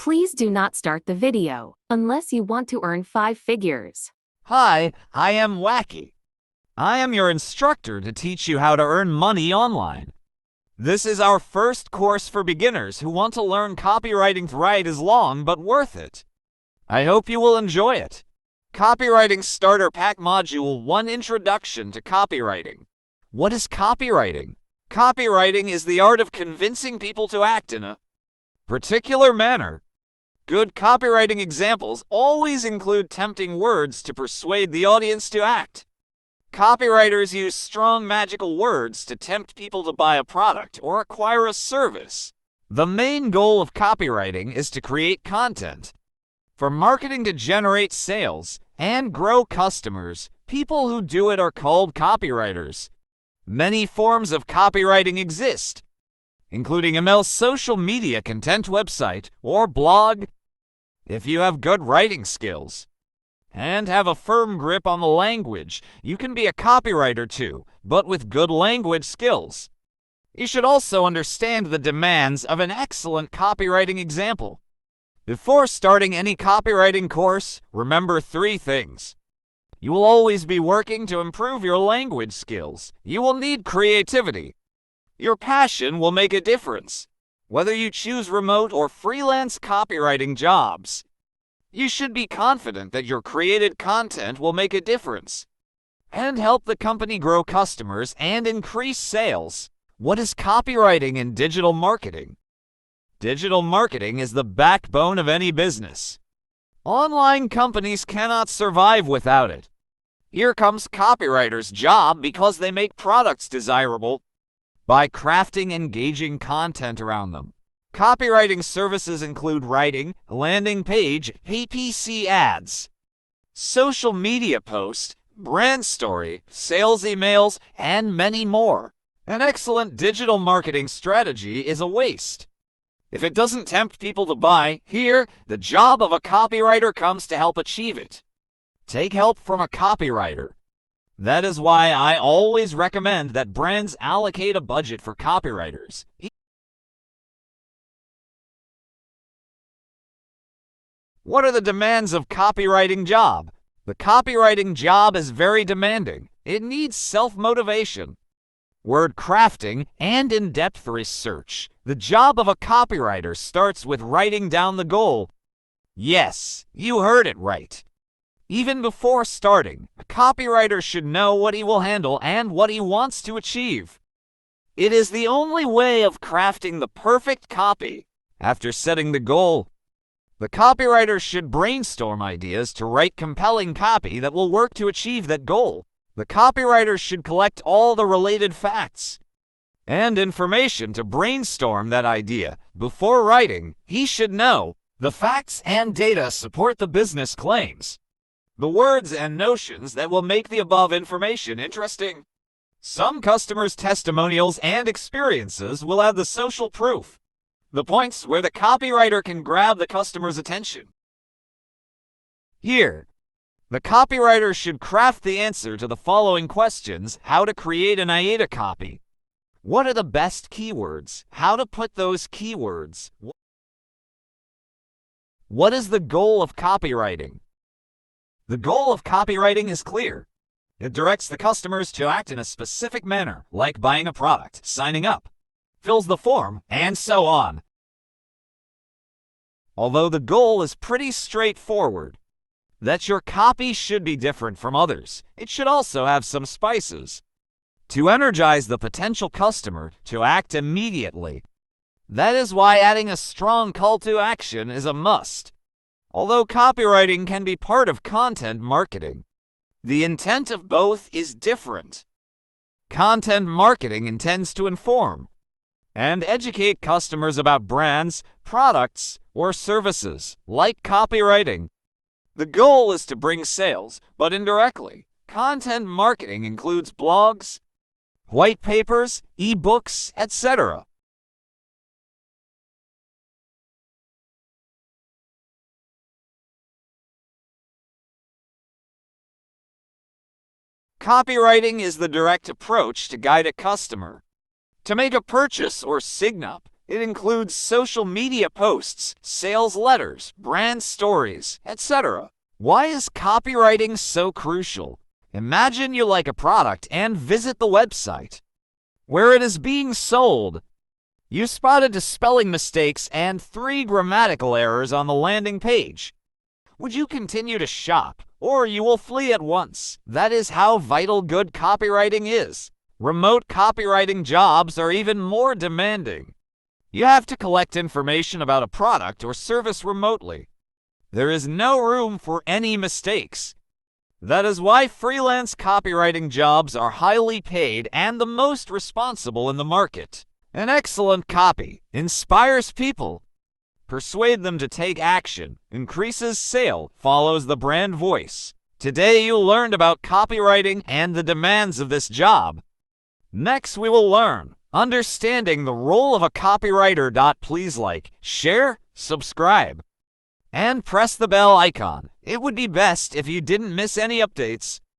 Please do not start the video unless you want to earn 5 figures. Hi, I am Wacky. I am your instructor to teach you how to earn money online. This is our first course for beginners who want to learn copywriting. Right is long but worth it. I hope you will enjoy it. Copywriting Starter Pack Module 1 Introduction to Copywriting. What is copywriting? Copywriting is the art of convincing people to act in a particular manner. Good copywriting examples always include tempting words to persuade the audience to act. Copywriters use strong magical words to tempt people to buy a product or acquire a service. The main goal of copywriting is to create content for marketing to generate sales and grow customers. People who do it are called copywriters. Many forms of copywriting exist, including email, social media, content, website, or blog. If you have good writing skills and have a firm grip on the language, you can be a copywriter too, but with good language skills. You should also understand the demands of an excellent copywriting example. Before starting any copywriting course, remember 3 things. You will always be working to improve your language skills. You will need creativity. Your passion will make a difference. Whether you choose remote or freelance copywriting jobs, you should be confident that your created content will make a difference and help the company grow customers and increase sales. What is copywriting in digital marketing? Digital marketing is the backbone of any business. Online companies cannot survive without it. Here comes copywriters' job because they make products desirable by crafting engaging content around them. Copywriting services include writing, landing page, PPC ads, social media posts, brand story, sales emails, and many more. An excellent digital marketing strategy is a waste if it doesn't tempt people to buy. Here, the job of a copywriter comes to help achieve it. Take help from a copywriter. That is why I always recommend that brands allocate a budget for copywriters. What are the demands of copywriting job? The copywriting job is very demanding. It needs self-motivation, word crafting, and in-depth research. The job of a copywriter starts with writing down the goal. Yes, you heard it right. Even before starting, a copywriter should know what he will handle and what he wants to achieve. It is the only way of crafting the perfect copy. After setting the goal, the copywriter should brainstorm ideas to write compelling copy that will work to achieve that goal. The copywriter should collect all the related facts and information to brainstorm that idea. Before writing, he should know the facts and data support the business claims, the words and notions that will make the above information interesting. Some customers' testimonials and experiences will add the social proof, the points where the copywriter can grab the customer's attention. Here, the copywriter should craft the answer to the following questions: how to create an AIDA copy, what are the best keywords, how to put those keywords, what is the goal of copywriting? The goal of copywriting is clear. It directs the customers to act in a specific manner, like buying a product, signing up, fills the form, and so on. Although the goal is pretty straightforward, that your copy should be different from others, it should also have some spices to energize the potential customer to act immediately. That is why adding a strong call to action is a must. Although copywriting can be part of content marketing, the intent of both is different. Content marketing intends to inform and educate customers about brands, products, or services. Like copywriting, the goal is to bring sales, but indirectly. Content marketing includes blogs, white papers, ebooks, etc. Copywriting is the direct approach to guide a customer to make a purchase or sign up. It includes social media posts, sales letters, brand stories, etc. Why is copywriting so crucial? Imagine you like a product and visit the website where it is being sold. You spotted spelling mistakes and 3 grammatical errors on the landing page. Would you continue to shop, or you will flee at once? That is how vital good copywriting is. Remote copywriting jobs are even more demanding. You have to collect information about a product or service remotely. There is no room for any mistakes. That is why freelance copywriting jobs are highly paid and the most responsible in the market. An excellent copy inspires people, persuade them to take action, increases sale, follows the brand voice. Today you learned about copywriting and the demands of this job. Next we will learn understanding the role of a copywriter. Please like, share, subscribe, and press the bell icon. It would be best if you didn't miss any updates.